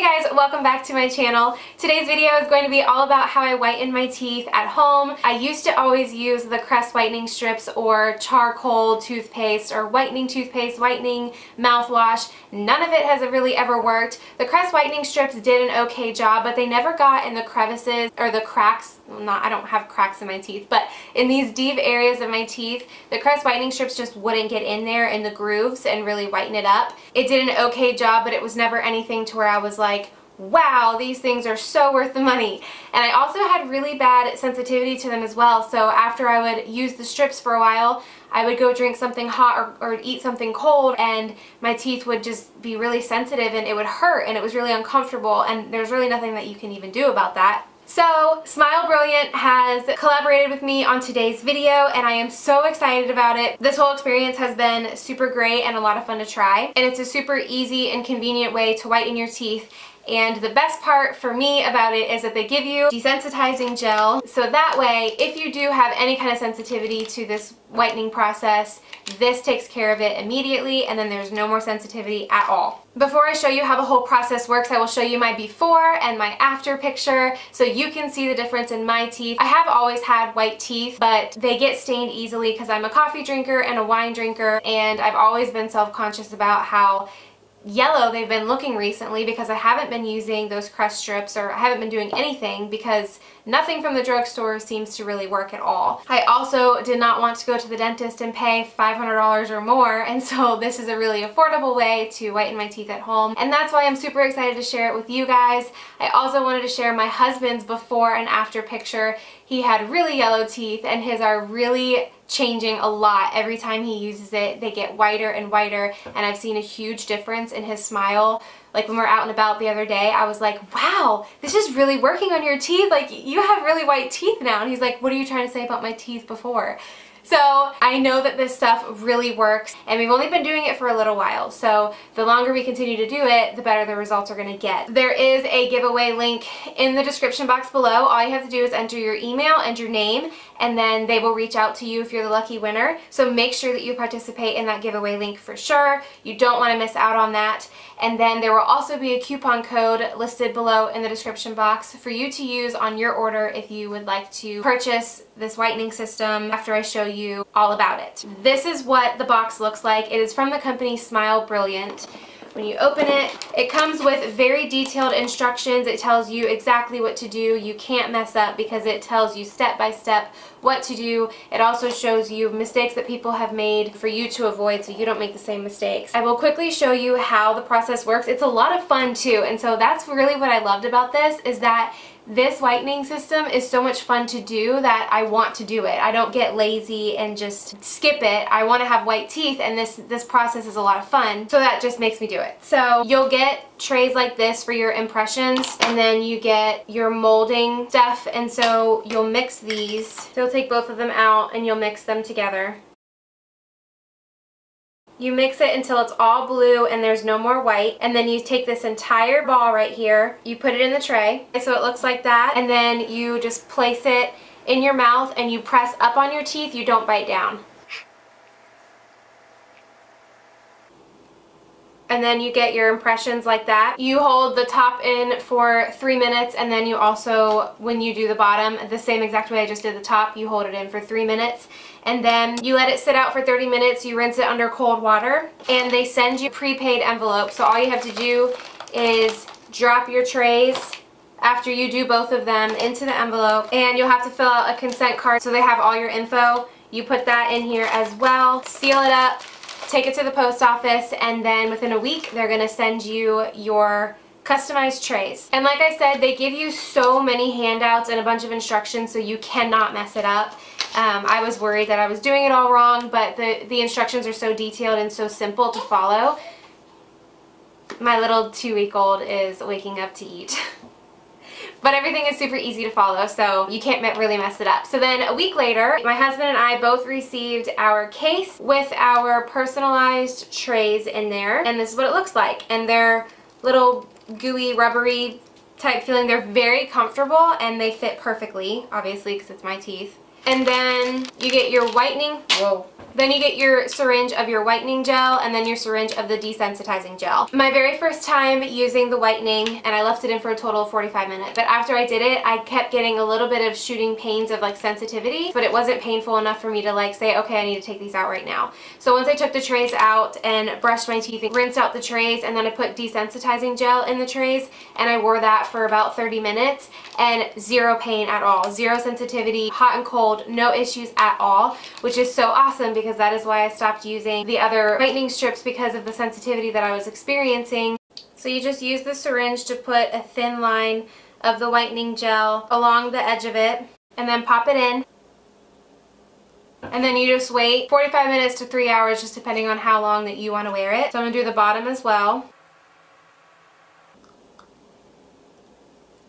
Hey guys, welcome back to my channel. Today's video is going to be all about how I whiten my teeth at home. I used to always use the Crest whitening strips or charcoal toothpaste or whitening toothpaste, whitening mouthwash. None of it has really ever worked. The Crest whitening strips did an okay job, but they never got in the crevices or the cracks. Well, I don't have cracks in my teeth, but in these deep areas of my teeth, the Crest whitening strips just wouldn't get in there in the grooves and really whiten it up. It did an okay job, but it was never anything to where I was like, wow, these things are so worth the money. And I also had really bad sensitivity to them as well, so after I would use the strips for a while, I would go drink something hot or eat something cold and my teeth would just be really sensitive and it would hurt and it was really uncomfortable, and there's really nothing that you can even do about that. So Smile Brilliant has collaborated with me on today's video and I am so excited about it. This whole experience has been super great and a lot of fun to try, and it's a super easy and convenient way to whiten your teeth. And the best part for me about it is that they give you desensitizing gel, so that way if you do have any kind of sensitivity to this whitening process, this takes care of it immediately and then there's no more sensitivity at all. Before I show you how the whole process works, I will show you my before and my after picture so you can see the difference in my teeth. I have always had white teeth, but they get stained easily because I'm a coffee drinker and a wine drinker, and I've always been self-conscious about how yellow they've been looking recently because I haven't been using those Crest strips, or I haven't been doing anything because nothing from the drugstore seems to really work at all. I also did not want to go to the dentist and pay $500 or more, and so this is a really affordable way to whiten my teeth at home, and that's why I'm super excited to share it with you guys. I also wanted to share my husband's before and after picture. He had really yellow teeth and his are really changing a lot. Every time he uses it, they get whiter and whiter, and I've seen a huge difference in his smile. Like when we were out and about the other day, I was like, wow, this is really working on your teeth. Like, you have really white teeth now. And he's like, what are you trying to say about my teeth before? So I know that this stuff really works, and we've only been doing it for a little while, so the longer we continue to do it, the better the results are going to get. There is a giveaway link in the description box below. All you have to do is enter your email and your name, and then they will reach out to you if you're the lucky winner. So make sure that you participate in that giveaway link for sure. You don't want to miss out on that. And then there will also be a coupon code listed below in the description box for you to use on your order if you would like to purchase this whitening system after I show you all about it. This is what the box looks like. It is from the company Smile Brilliant. When you open it, it comes with very detailed instructions. It tells you exactly what to do. You can't mess up because it tells you step by step what to do. It also shows you mistakes that people have made for you to avoid so you don't make the same mistakes. I will quickly show you how the process works. It's a lot of fun too, and so that's really what I loved about this, is that this whitening system is so much fun to do that I want to do it. I don't get lazy and just skip it. I want to have white teeth, and this process is a lot of fun, so that just makes me do it. So you'll get trays like this for your impressions, and then you get your molding stuff, and so you'll mix these. So you'll take both of them out and you'll mix them together. You mix it until it's all blue and there's no more white, and then you take this entire ball right here, you put it in the tray, so it looks like that, and then you just place it in your mouth and you press up on your teeth. You don't bite down. And then you get your impressions like that. You hold the top in for 3 minutes, and then you also, when you do the bottom, the same exact way I just did the top, you hold it in for 3 minutes, and then you let it sit out for 30 minutes. You rinse it under cold water, and they send you prepaid envelopes. So all you have to do is drop your trays after you do both of them into the envelope, and you'll have to fill out a consent card so they have all your info. You put that in here as well, seal it up, take it to the post office, and then within a week they're going to send you your customized trays. And like I said, they give you so many handouts and a bunch of instructions so you cannot mess it up. I was worried that I was doing it all wrong, but the instructions are so detailed and so simple to follow. My little 2-week-old is waking up to eat. But everything is super easy to follow, so you can't really mess it up. So then a week later, my husband and I both received our case with our personalized trays in there, and this is what it looks like. And they're little gooey, rubbery type feeling. They're very comfortable and they fit perfectly, obviously because it's my teeth. And then you get your whitening, whoa, Then you get your syringe of your whitening gel and then your syringe of the desensitizing gel. My very first time using the whitening, and I left it in for a total of 45 minutes, but after I did it, I kept getting a little bit of shooting pains of like sensitivity, but it wasn't painful enough for me to like say, okay, I need to take these out right now. So once I took the trays out and brushed my teeth and rinsed out the trays, and then I put desensitizing gel in the trays, and I wore that for about 30 minutes, and zero pain at all, zero sensitivity, hot and cold, no issues at all, which is so awesome because that is why I stopped using the other whitening strips, because of the sensitivity that I was experiencing. So you just use the syringe to put a thin line of the whitening gel along the edge of it, and then pop it in. And then you just wait 45 minutes to 3 hours, just depending on how long that you want to wear it. So I'm going to do the bottom as well.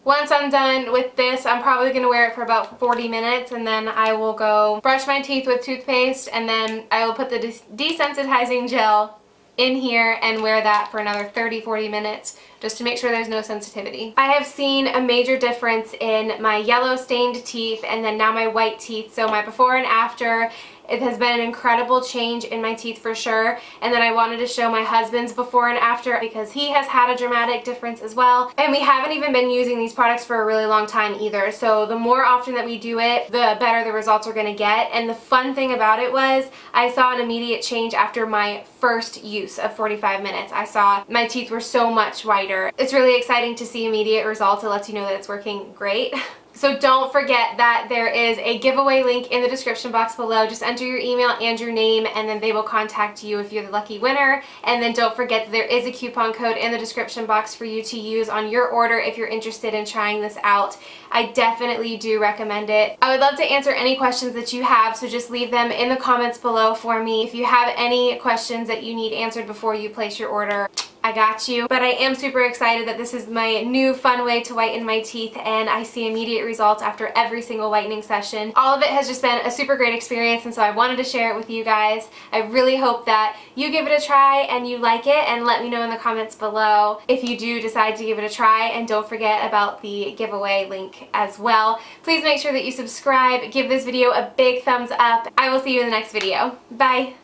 Once I'm done with this, I'm probably going to wear it for about 40 minutes, and then I will go brush my teeth with toothpaste, and then I will put the desensitizing gel in here and wear that for another 30-40 minutes just to make sure there's no sensitivity. I have seen a major difference in my yellow stained teeth and then now my white teeth. So my before and after, it has been an incredible change in my teeth for sure. And then I wanted to show my husband's before and after because he has had a dramatic difference as well. And we haven't even been using these products for a really long time either. So the more often that we do it, the better the results are going to get. And the fun thing about it was I saw an immediate change after my first use of 45 minutes. I saw my teeth were so much whiter. It's really exciting to see immediate results. It lets you know that it's working great. So don't forget that there is a giveaway link in the description box below. Just enter your email and your name, and then they will contact you if you're the lucky winner. And then don't forget that there is a coupon code in the description box for you to use on your order if you're interested in trying this out. I definitely do recommend it. I would love to answer any questions that you have, so just leave them in the comments below for me. If you have any questions that you need answered before you place your order, I got you. But I am super excited that this is my new fun way to whiten my teeth, and I see immediate results after every single whitening session. All of it has just been a super great experience, and so I wanted to share it with you guys. I really hope that you give it a try and you like it, and let me know in the comments below if you do decide to give it a try. And don't forget about the giveaway link as well. Please make sure that you subscribe, give this video a big thumbs up. I will see you in the next video. Bye!